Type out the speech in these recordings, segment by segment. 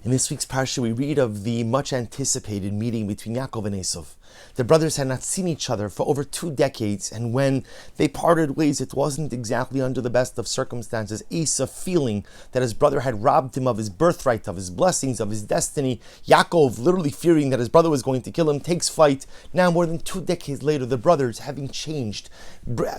In this week's parsha, we read of the much anticipated meeting between Yaakov and Esav. The brothers had not seen each other for over 2 decades, and when they parted ways, it wasn't exactly under the best of circumstances. Esav, feeling that his brother had robbed him of his birthright, of his blessings, of his destiny. Yaakov, literally fearing that his brother was going to kill him, takes flight. Now, more than 2 decades later, the brothers, having changed,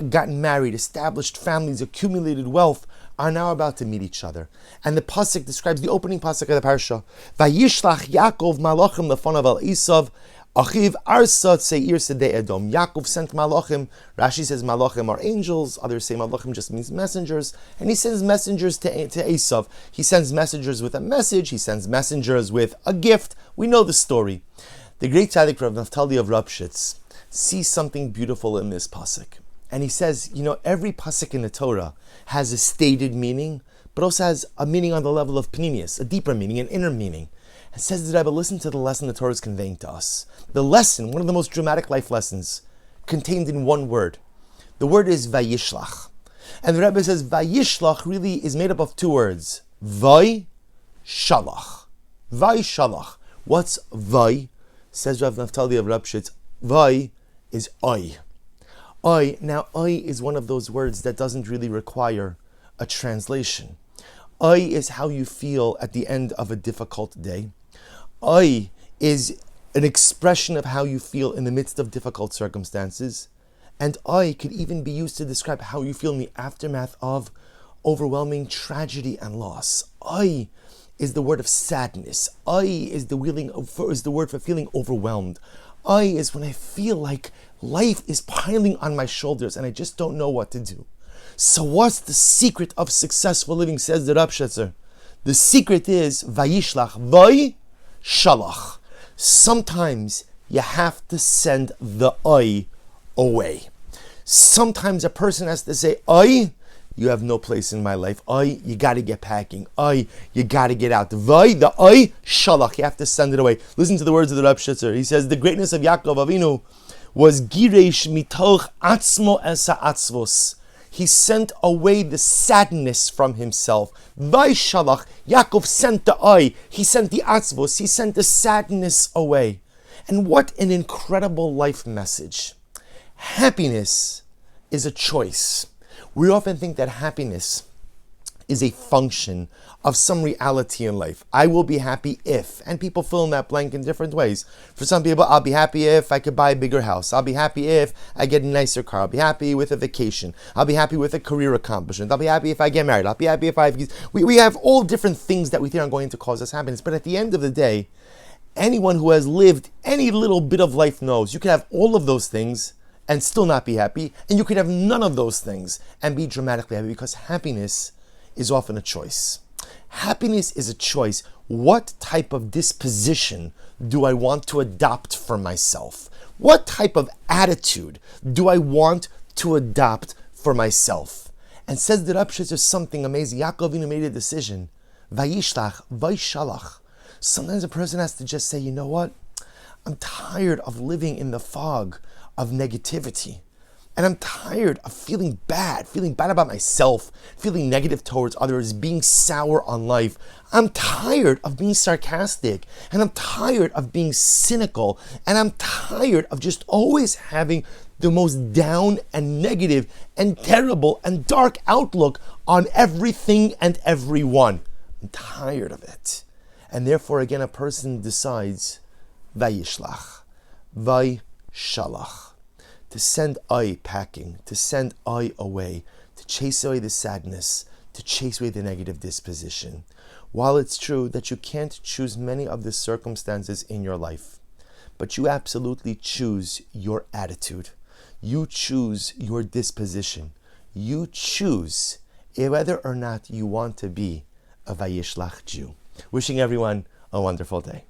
gotten married, established families, accumulated wealth, are now about to meet each other. And the pasuk describes the opening pasuk of the parsha. Vayishlach Yaakov malachim lefonav al Esav, achiv arsa seir sedei Edom. Yaakov sent malachim. Rashi says malachim are angels. Others say malachim just means messengers. And he sends messengers to Esav. He sends messengers with a message. He sends messengers with a gift. We know the story. The great tzaddik Rav Naftali of Ropshitz sees something beautiful in this pasuk. And he says, every pasuk in the Torah has a stated meaning, but also has a meaning on the level of pnimius, a deeper meaning, an inner meaning. And says the Rebbe, listen to the lesson the Torah is conveying to us. The lesson, one of the most dramatic life lessons, contained in one word. The word is vayishlach. And the Rebbe says vayishlach really is made up of 2 words. Vay, shalach. Vay, shalach. What's vay? Says Rav Naftali of Ropshitz. Vay is I. Now, is one of those words that doesn't really require a translation. Is how you feel at the end of a difficult day. Is an expression of how you feel in the midst of difficult circumstances. And could even be used to describe how you feel in the aftermath of overwhelming tragedy and loss. Is the word of sadness. Is the word for feeling overwhelmed. Is when I feel like life is piling on my shoulders and I just don't know what to do. So what's the secret of successful living, says the Ropshitzer? The secret is vayishlach, vay, shalach. Sometimes you have to send the away. Sometimes a person has to say, you have no place in my life. You got to get packing. You got to get out. The shalach, you have to send it away. Listen to the words of the Ropshitzer. He says, the greatness of Yaakov Avinu was giresh mitoch atzmo esa atzvos. He sent away the sadness from himself. Shalach, Yaakov sent the he sent the atzvos, he sent the sadness away. And what an incredible life message. Happiness is a choice. We often think that happiness is a function of some reality in life. I will be happy if, and people fill in that blank in different ways. For some people, I'll be happy if I could buy a bigger house. I'll be happy if I get a nicer car. I'll be happy with a vacation. I'll be happy with a career accomplishment. I'll be happy if I get married. I'll be happy if I have... We have all different things that we think are going to cause us happiness. But at the end of the day, anyone who has lived any little bit of life knows you can have all of those things and still not be happy, and you could have none of those things and be dramatically happy, because happiness is often a choice. Happiness is a choice. What type of disposition do I want to adopt for myself? What type of attitude do I want to adopt for myself? And says the Ropshitzer is something amazing. Yaakov Avinu made a decision. Vayishlach, vayshalach. Sometimes a person has to just say, you know what? I'm tired of living in the fog of negativity. And I'm tired of feeling bad about myself, feeling negative towards others, being sour on life. I'm tired of being sarcastic, and I'm tired of being cynical, and I'm tired of just always having the most down and negative and terrible and dark outlook on everything and everyone. I'm tired of it. And therefore, again, a person decides, vayishlach, vayshalach. To send packing, to send away, to chase away the sadness, to chase away the negative disposition. While it's true that you can't choose many of the circumstances in your life, but you absolutely choose your attitude. You choose your disposition. You choose whether or not you want to be a Vayishlach Jew. Wishing everyone a wonderful day.